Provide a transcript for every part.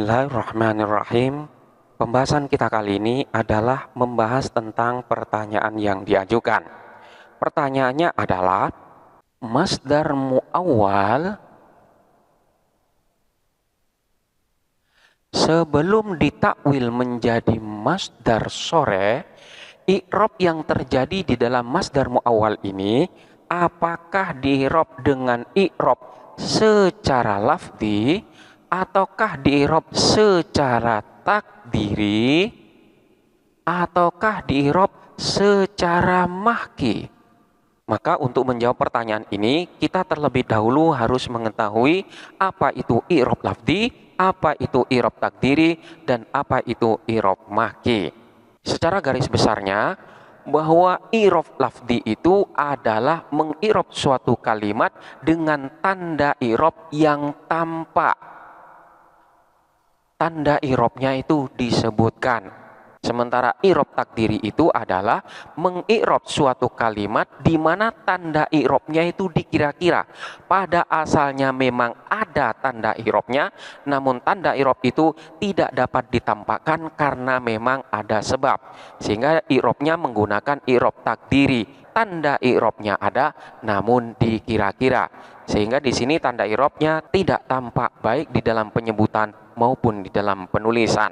Bismillahirrahmanirrahim. Pembahasan kita kali ini adalah membahas tentang pertanyaan yang diajukan. Pertanyaannya adalah masdar muawwal sebelum ditakwil menjadi masdar sore, i'rab yang terjadi di dalam masdar muawwal ini apakah di'rab dengan i'rab secara lafzi ataukah di'rab secara takdiri ataukah di'rab secara mahki? Maka untuk menjawab pertanyaan ini kita terlebih dahulu harus mengetahui apa itu i'rab lafzi, apa itu i'rab takdiri, dan apa itu i'rab mahki. Secara garis besarnya bahwa i'rab lafzi itu adalah mengi'rab suatu kalimat dengan tanda i'rab yang tampak. Tanda i'rabnya itu disebutkan. Sementara i'rab takdiri itu adalah mengi'rab suatu kalimat di mana tanda i'rabnya itu dikira-kira. Pada asalnya memang ada tanda i'rabnya, namun tanda i'rab itu tidak dapat ditampakkan karena memang ada sebab. Sehingga i'rabnya menggunakan i'rab takdiri. Tanda i'rabnya ada, namun dikira-kira. Sehingga di sini tanda i'rabnya tidak tampak baik di dalam penyebutan maupun di dalam penulisan.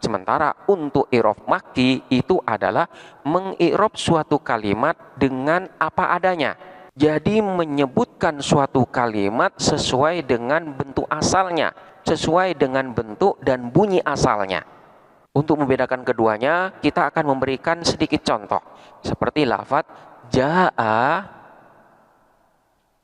Sementara untuk i'rab mahki itu adalah mengi'rab suatu kalimat dengan apa adanya. Jadi menyebutkan suatu kalimat sesuai dengan bentuk asalnya, sesuai dengan bentuk dan bunyi asalnya. Untuk membedakan keduanya, kita akan memberikan sedikit contoh. Seperti lafaz ja'a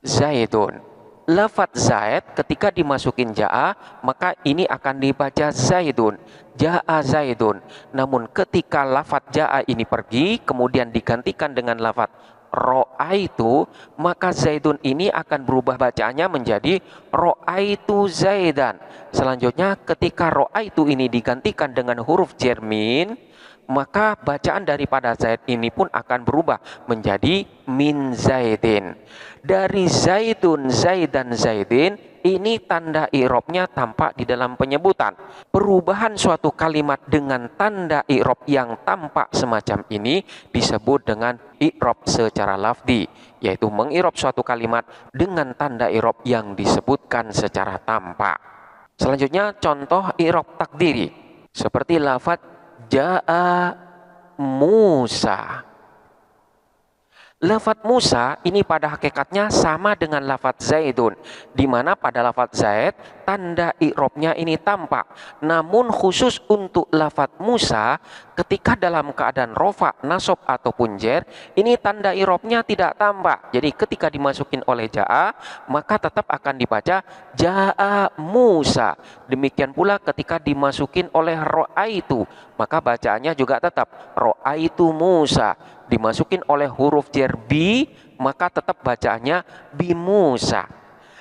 Zaidun. Lafaz Zaid ketika dimasukin ja'a, maka ini akan dibaca Zaidun. Ja'a Zaidun. Namun ketika lafaz ja'a ini pergi, kemudian digantikan dengan lafaz ro'aitu, maka Zaidun ini akan berubah bacaannya menjadi ro'aitu Zaidan. Selanjutnya ketika ro'aitu ini digantikan dengan huruf jermin, maka bacaan daripada Zaid ini pun akan berubah menjadi min Zaidin. Dari Zaidun, Zaidan, Zaidin, ini tanda i'rabnya tampak di dalam penyebutan. Perubahan suatu kalimat dengan tanda i'rab yang tampak semacam ini disebut dengan i'rab secara lafzi, yaitu mengi'rab suatu kalimat dengan tanda i'rab yang disebutkan secara tampak. Selanjutnya contoh i'rab takdiri seperti lafaz ja'a Musa. Lafaz Musa ini pada hakikatnya sama dengan lafaz Zaidun, di mana pada lafaz Zaid tanda i'rabnya ini tampak. Namun khusus untuk lafaz Musa ketika dalam keadaan rofa, nasab ataupun jer, ini tanda i'rabnya tidak tampak. Jadi ketika dimasukin oleh ja'a, maka tetap akan dibaca ja'a Musa. Demikian pula ketika dimasukin oleh ro'aitu, maka bacaannya juga tetap ro'aitu Musa. Dimasukin oleh huruf jer bi, maka tetap bacaannya bi Musa.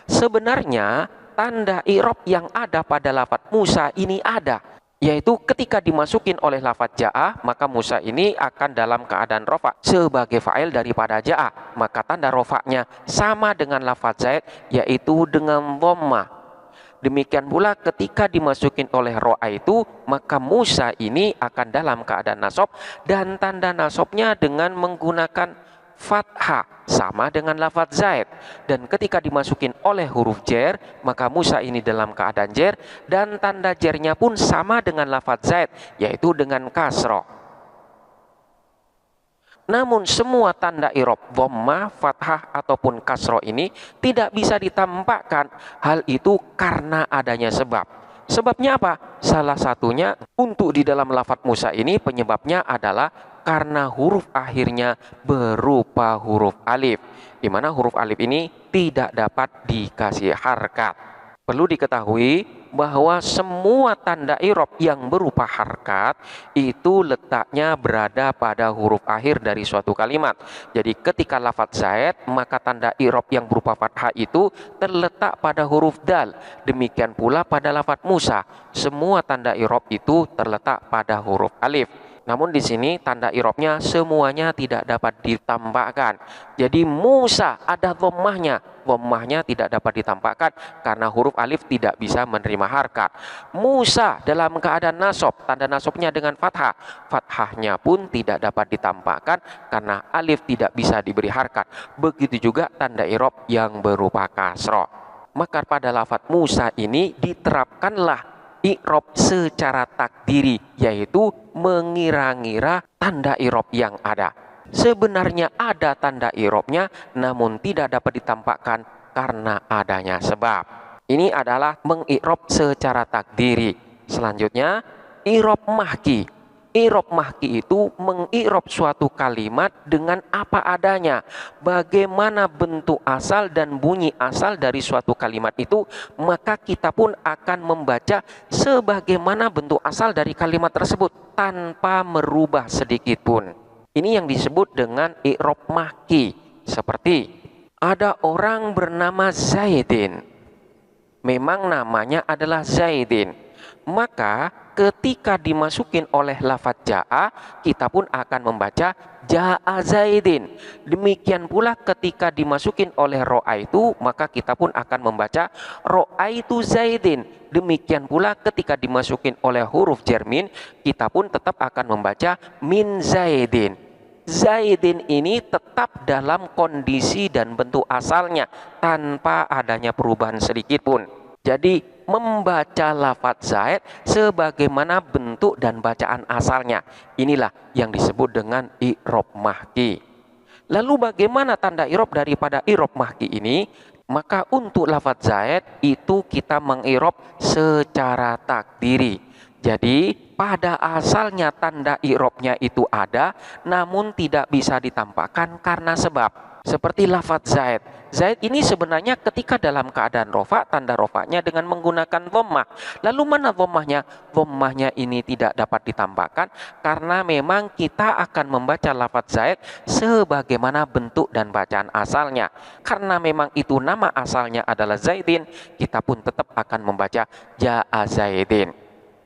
Sebenarnya tanda i'rab yang ada pada lafaz Musa ini ada, yaitu ketika dimasukin oleh lafaz ja'a, maka Musa ini akan dalam keadaan rofa sebagai fa'il daripada ja'a. Maka tanda rofa'nya sama dengan lafaz Zaid, yaitu dengan dhammah. Demikian pula ketika dimasukin oleh ro'a itu, maka Musa ini akan dalam keadaan nasab dan tanda nasabnya dengan menggunakan fathah sama dengan lafaz Zaid. Dan ketika dimasukin oleh huruf jer, maka Musa ini dalam keadaan jer dan tanda jernya pun sama dengan lafaz Zaid, yaitu dengan kasroh. Namun semua tanda i'rab dhammah, fathah ataupun kasroh ini tidak bisa ditampakkan. Hal itu karena adanya sebab. Sebabnya apa? Salah satunya untuk di dalam lafaz Musa ini penyebabnya adalah karena huruf akhirnya berupa huruf alif, di mana huruf alif ini tidak dapat dikasih harkat. Perlu diketahui bahwa semua tanda i'rab yang berupa harkat itu letaknya berada pada huruf akhir dari suatu kalimat. Jadi ketika lafaz Zaid, maka tanda i'rab yang berupa fathah itu terletak pada huruf dal. Demikian pula pada lafaz Musa, semua tanda i'rab itu terletak pada huruf alif. Namun di sini tanda i'rabnya semuanya tidak dapat ditampakkan. Jadi Musa ada dhammahnya. Dhammahnya tidak dapat ditampakkan karena huruf alif tidak bisa menerima harkat. Musa dalam keadaan nasab, tanda nasabnya dengan fathah. Fathahnya pun tidak dapat ditampakkan karena alif tidak bisa diberi harkat. Begitu juga tanda i'rab yang berupa kasrah. Maka pada lafadz Musa ini diterapkanlah i'rab secara takdiri, yaitu mengira-ngira tanda i'rab yang ada. Sebenarnya ada tanda i'rabnya, namun tidak dapat ditampakkan karena adanya sebab. Ini adalah mengi'rab secara takdiri. Selanjutnya, i'rab mahki. I'rab mahki itu mengi'rab suatu kalimat dengan apa adanya. Bagaimana bentuk asal dan bunyi asal dari suatu kalimat itu, maka kita pun akan membaca sebagaimana bentuk asal dari kalimat tersebut tanpa merubah sedikit pun. Ini yang disebut dengan i'rab mahki. Seperti ada orang bernama Zaidin. Memang namanya adalah Zaidin. Maka ketika dimasukin oleh lafadz ja'a, kita pun akan membaca ja'a Zaidin. Demikian pula ketika dimasukin oleh ro'aitu, maka kita pun akan membaca ro'aitu Zaidin. Demikian pula ketika dimasukin oleh huruf jermin, kita pun tetap akan membaca min Zaidin. Zaidin ini tetap dalam kondisi dan bentuk asalnya tanpa adanya perubahan sedikit pun. Jadi membaca lafadz Zaid sebagaimana bentuk dan bacaan asalnya. Inilah yang disebut dengan i'rab mahki. Lalu bagaimana tanda i'rab daripada i'rab mahki ini? Maka untuk lafadz Zaid itu kita mengi'rab secara takdiri. Jadi pada asalnya tanda i'rabnya itu ada, namun tidak bisa ditampakkan karena sebab. Seperti lafadz Zaid. Zaid ini sebenarnya ketika dalam keadaan rofa, tanda rofanya dengan menggunakan dhammah. Lalu mana dhammahnya? Dhammahnya ini tidak dapat ditampakkan karena memang kita akan membaca lafadz Zaid sebagaimana bentuk dan bacaan asalnya. Karena memang itu nama asalnya adalah Zaidin, kita pun tetap akan membaca ja'a Zaidin.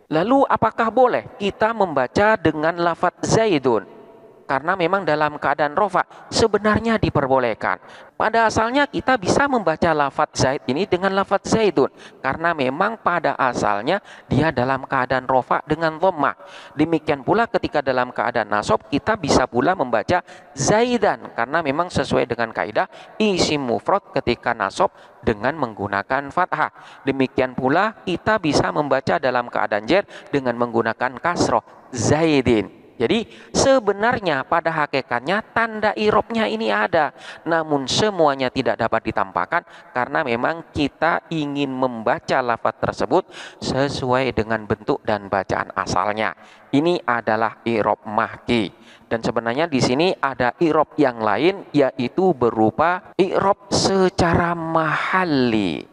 Lalu apakah boleh kita membaca dengan lafadz Zaidun? Karena memang dalam keadaan rofa sebenarnya diperbolehkan. Pada asalnya kita bisa membaca lafadz Zaid ini dengan lafadz Zaidun. Karena memang pada asalnya dia dalam keadaan rofa dengan dhammah. Demikian pula ketika dalam keadaan nasab kita bisa pula membaca Zaidan. Karena memang sesuai dengan kaidah isim mufrad ketika nasab dengan menggunakan fathah. Demikian pula kita bisa membaca dalam keadaan jar dengan menggunakan kasroh Zaidin. Jadi sebenarnya pada hakikatnya tanda i'rabnya ini ada, namun semuanya tidak dapat ditampakkan karena memang kita ingin membaca lafadz tersebut sesuai dengan bentuk dan bacaan asalnya. Ini adalah i'rab mahki. Dan sebenarnya di sini ada i'rab yang lain, yaitu berupa i'rab secara mahalli.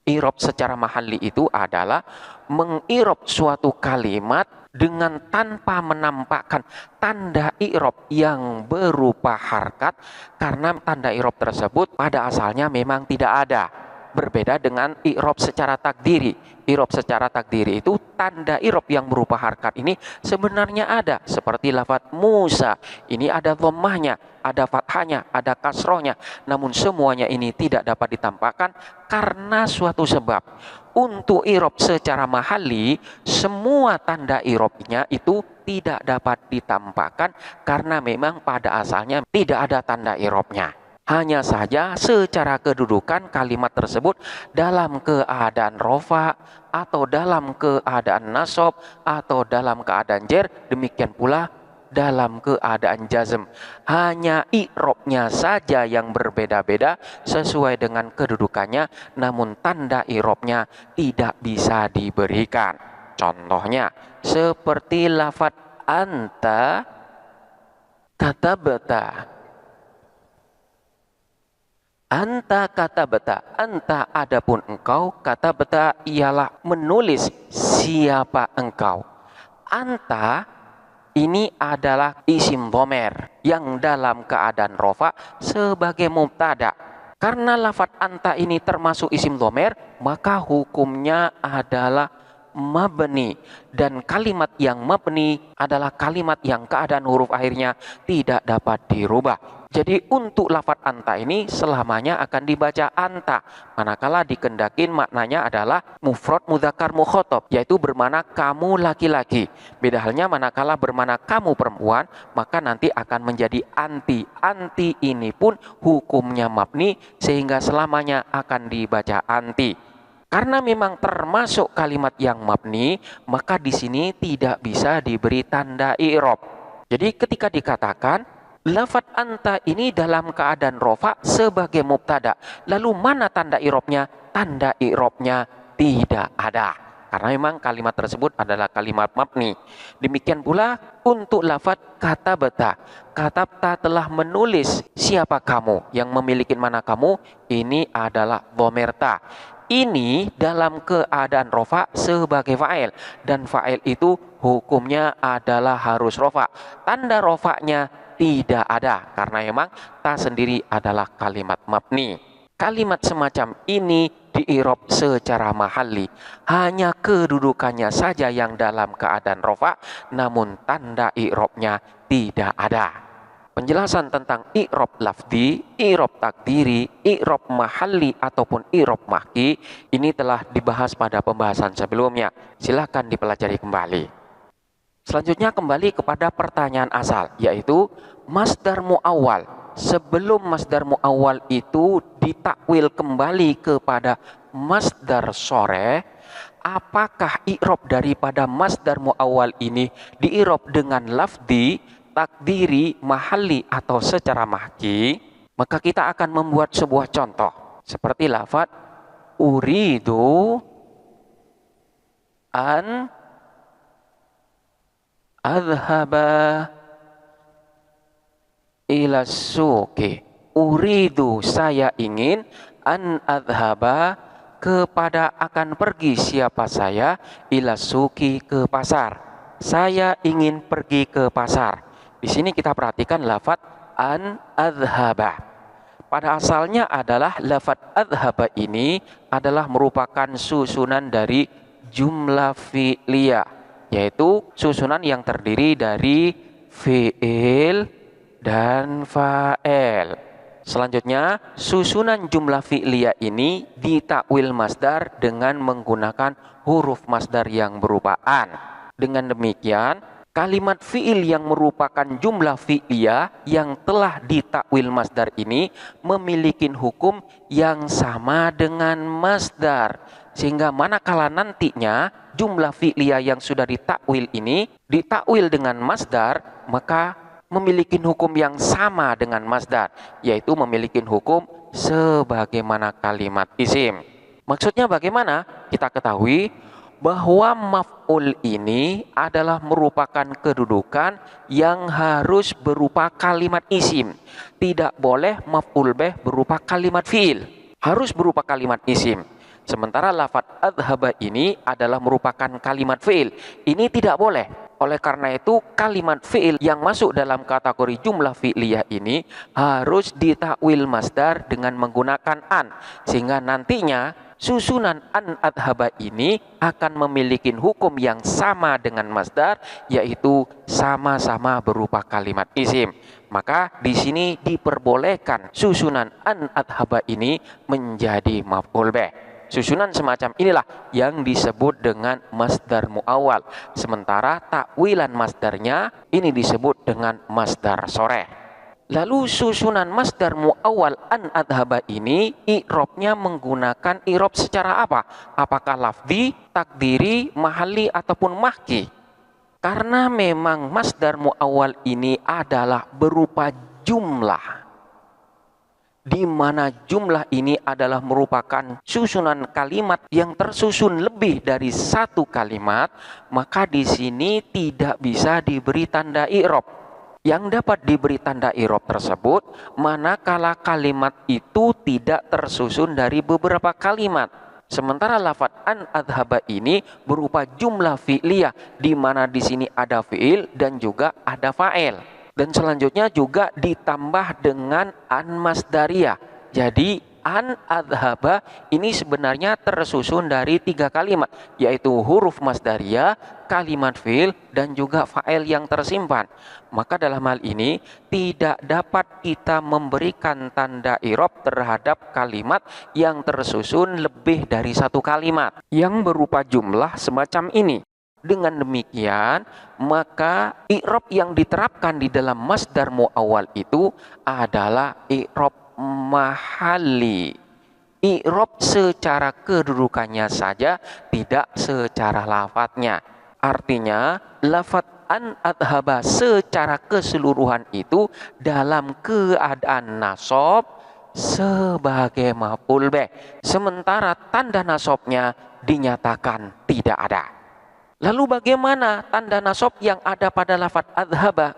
I'rab secara mahalli itu adalah mengi'rab suatu kalimat dengan tanpa menampakkan tanda i'rab yang berupa harkat karena tanda i'rab tersebut pada asalnya memang tidak ada. Berbeda dengan i'rab secara takdiri. I'rab secara takdiri itu tanda i'rab yang berupa harkat ini sebenarnya ada. Seperti lafadz Musa, ini ada dhammahnya, ada fathahnya, ada kasrohnya. Namun semuanya ini tidak dapat ditampakkan karena suatu sebab. Untuk i'rab secara mahalli, semua tanda i'rabnya itu tidak dapat ditampakkan karena memang pada asalnya tidak ada tanda i'rabnya. Hanya saja secara kedudukan kalimat tersebut dalam keadaan rofa atau dalam keadaan nasab atau dalam keadaan jar, demikian pula dalam keadaan jazm. Hanya i'rabnya saja yang berbeda-beda sesuai dengan kedudukannya, namun tanda i'rabnya tidak bisa diberikan. Contohnya seperti lafadz anta katabta. Anta katabta, anta adapun engkau, katabta ialah menulis siapa engkau. Anta ini adalah isim dhamir yang dalam keadaan rofa sebagai mubtada. Karena lafadz anta ini termasuk isim dhamir, maka hukumnya adalah mabni, dan kalimat yang mabni adalah kalimat yang keadaan huruf akhirnya tidak dapat dirubah. Jadi untuk lafadz anta ini selamanya akan dibaca anta, manakala dikendakin maknanya adalah mufrad mudzakkar mukhatab, yaitu bermakna kamu laki-laki. Beda halnya manakala bermakna kamu perempuan, maka nanti akan menjadi anti. Anti ini pun hukumnya mabni sehingga selamanya akan dibaca anti. Karena memang termasuk kalimat yang mabni, maka di sini tidak bisa diberi tanda i'rab. Jadi ketika dikatakan lafadz anta ini dalam keadaan rofa sebagai mubtada, lalu mana tanda i'rabnya? Tanda i'rabnya tidak ada, karena memang kalimat tersebut adalah kalimat mabni. Demikian pula untuk lafadz katabta. Katabta telah menulis. Siapa kamu? Yang memiliki mana kamu? Ini adalah dhamir ta. Ini dalam keadaan rofa sebagai fa'il, dan fa'il itu hukumnya adalah harus rofa. Tanda rofanya tidak ada, karena memang ta sendiri adalah kalimat mabni. Kalimat semacam ini di-i'rab secara mahalli, hanya kedudukannya saja yang dalam keadaan rofa, namun tanda i'rabnya tidak ada. Penjelasan tentang i'rab lafzi, i'rab takdiri, i'rab mahalli ataupun i'rab mahki ini telah dibahas pada pembahasan sebelumnya. Silahkan dipelajari kembali. Selanjutnya kembali kepada pertanyaan asal, yaitu masdar mu'awwal. Sebelum masdar mu'awwal itu ditakwil kembali kepada masdar sore, apakah i'rab daripada masdar mu'awwal ini di-i'rab dengan lafzi, takdiri, mahalli atau secara mahki? Maka kita akan membuat sebuah contoh seperti lafadz uridu an adhaba ila suqi. Uridu, saya ingin, an adhaba, kepada akan pergi siapa saya, ila suqi, ke pasar. Saya ingin pergi ke pasar. Di sini kita perhatikan lafadz an adhaba. Pada asalnya adalah lafadz adhaba ini adalah merupakan susunan dari jumlah fi'liyah, yaitu susunan yang terdiri dari fi'il dan fa'il. Selanjutnya, susunan jumlah fi'liyah ini ditakwil masdar dengan menggunakan huruf masdar yang berupa an. Dengan demikian, kalimat fi'il yang merupakan jumlah fi'liyah yang telah ditakwil masdar ini memiliki hukum yang sama dengan masdar. Sehingga manakala nantinya jumlah fi'liyah yang sudah ditakwil ini ditakwil dengan masdar, maka memiliki hukum yang sama dengan masdar, yaitu memiliki hukum sebagaimana kalimat isim. Maksudnya bagaimana? Kita ketahui bahwa maf'ul ini adalah merupakan kedudukan yang harus berupa kalimat isim. Tidak boleh maf'ul bih berupa kalimat fi'il, harus berupa kalimat isim. Sementara lafadz adhaba ini adalah merupakan kalimat fi'il. Ini tidak boleh. Oleh karena itu kalimat fi'il yang masuk dalam kategori jumlah fi'liyah ini harus ditakwil masdar dengan menggunakan an. Sehingga nantinya susunan an adhaba ini akan memiliki hukum yang sama dengan masdar, yaitu sama-sama berupa kalimat isim. Maka di sini diperbolehkan susunan an adhaba ini menjadi maf'ul bih. Susunan semacam inilah yang disebut dengan masdar mu'awwal. Sementara takwilan masdarnya ini disebut dengan masdar sore. Lalu susunan masdar mu'awwal an adhaba ini i'rabnya menggunakan i'rab secara apa? Apakah lafzi, takdiri, mahalli ataupun mahki? Karena memang masdar mu'awwal ini adalah berupa jumlah, di mana jumlah ini adalah merupakan susunan kalimat yang tersusun lebih dari satu kalimat, maka di sini tidak bisa diberi tanda i'rab. Yang dapat diberi tanda i'rab tersebut manakala kalimat itu tidak tersusun dari beberapa kalimat. Sementara lafadz an adhaba ini berupa jumlah fi'liyah, di mana di sini ada fi'il dan juga ada fa'il. Dan selanjutnya juga ditambah dengan an masdariyah. Jadi an adhaba ini sebenarnya tersusun dari 3 kalimat, yaitu huruf masdariyah, kalimat fi'il, dan juga fa'il yang tersimpan. Maka dalam hal ini tidak dapat kita memberikan tanda i'rab terhadap kalimat yang tersusun lebih dari 1 kalimat yang berupa jumlah semacam ini. Dengan demikian, maka i'rab yang diterapkan di dalam masdar muawwal itu adalah i'rab mahalli. I'rab secara kedudukannya saja, tidak secara lafadznya. Artinya, lafadz an adhaba secara keseluruhan itu dalam keadaan nasab sebagai maf'ul bih. Sementara tanda nasabnya dinyatakan tidak ada. Lalu bagaimana tanda nasab yang ada pada lafadz adhaba?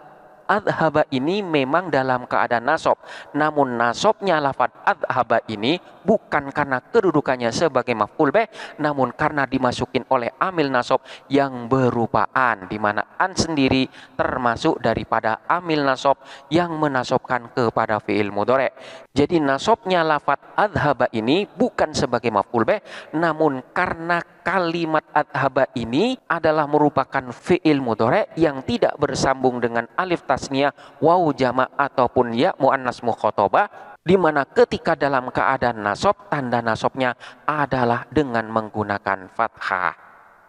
Adhaba ini memang dalam keadaan nasab, namun nasabnya lafadz adhaba ini bukan karena kedudukannya sebagai maf'ul bih, namun karena dimasukin oleh amil nasab yang berupa an, di mana an sendiri termasuk daripada amil nasab yang menasabkan kepada fi'il mudhari'. Jadi nasabnya lafadz adhaba ini bukan sebagai maf'ul bih, namun karena kalimat adhaba ini adalah merupakan fi'il mudhari' yang tidak bersambung dengan alif tasniyah, waw jama' ataupun ya muannas mukhatabah, di mana ketika dalam keadaan nasab tanda nasabnya adalah dengan menggunakan fathah.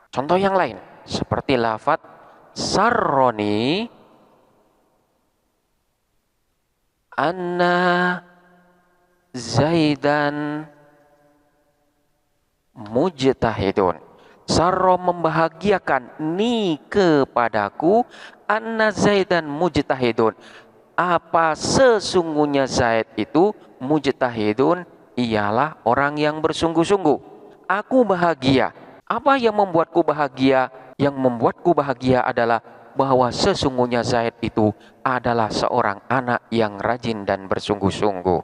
Contoh yang lain seperti lafadz sarroni anna zaidan mujtahidun. Sarro membahagiakan ni kepadaku anna zaidan mujtahidun. Apa sesungguhnya Zaid itu mujtahidun, ialah orang yang bersungguh-sungguh. Aku bahagia. Apa yang membuatku bahagia? Yang membuatku bahagia adalah bahwa sesungguhnya Zaid itu adalah seorang anak yang rajin dan bersungguh-sungguh.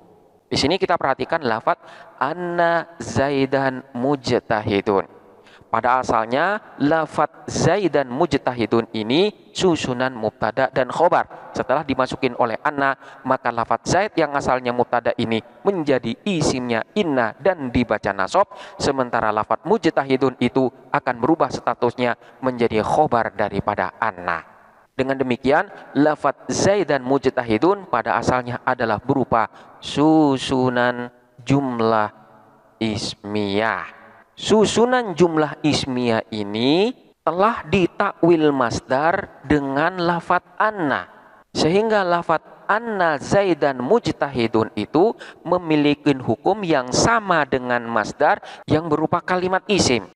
Di sini kita perhatikan lafadz anna zaidan mujtahidun. Pada asalnya lafadz zaidan mujtahidun ini susunan mubtada dan khobar. Setelah dimasukin oleh anna, maka lafadz zaid yang asalnya mubtada ini menjadi isimnya inna dan dibaca nasab, sementara lafadz mujtahidun itu akan berubah statusnya menjadi khobar daripada anna. Dengan demikian, lafadz zaidan mujtahidun pada asalnya adalah berupa susunan jumlah ismiyah. Susunan jumlah ismiyah ini telah ditakwil masdar dengan lafadz anna, sehingga lafadz anna zaidan mujtahidun itu memiliki hukum yang sama dengan masdar yang berupa kalimat isim.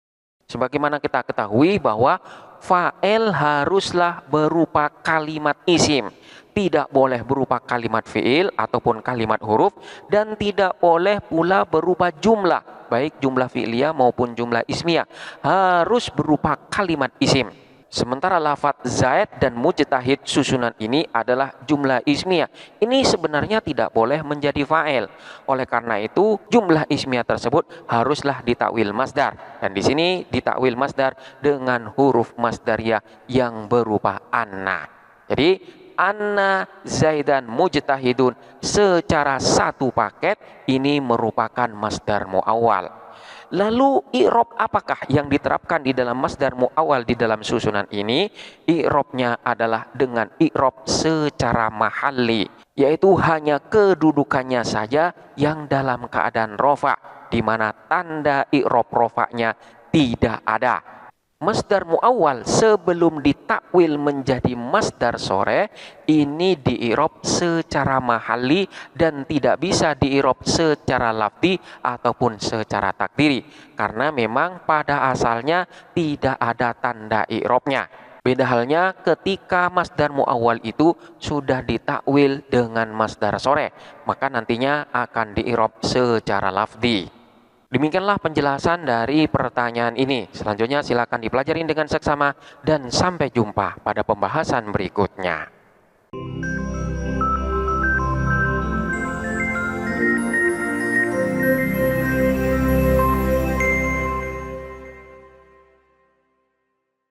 Sebagaimana kita ketahui bahwa fa'il haruslah berupa kalimat isim, tidak boleh berupa kalimat fi'il ataupun kalimat huruf, dan tidak boleh pula berupa jumlah, baik jumlah fi'liyah maupun jumlah ismiyah, harus berupa kalimat isim. Sementara lafadz zaid dan mujtahid susunan ini adalah jumlah ismiyah. Ini sebenarnya tidak boleh menjadi fa'il. Oleh karena itu, jumlah ismiyah tersebut haruslah ditakwil masdar. Dan di sini ditakwil masdar dengan huruf masdariyah yang berupa anna. Jadi anna zaidan mujtahidun secara satu paket ini merupakan masdar muawwal. Lalu i'rab apakah yang diterapkan di dalam masdar muawwal di dalam susunan ini? I'rabnya adalah dengan i'rab secara mahalli, yaitu hanya kedudukannya saja yang dalam keadaan rofa, di mana tanda i'rab rofa'nya tidak ada. Masdar muawwal sebelum ditakwil menjadi masdar sore ini di'irab secara mahalli dan tidak bisa di'irab secara lafzi ataupun secara takdiri, karena memang pada asalnya tidak ada tanda i'rabnya. Beda halnya ketika masdar muawwal itu sudah ditakwil dengan masdar sore, maka nantinya akan di'irab secara lafzi. Demikianlah penjelasan dari pertanyaan ini. Selanjutnya silakan dipelajari dengan seksama dan sampai jumpa pada pembahasan berikutnya.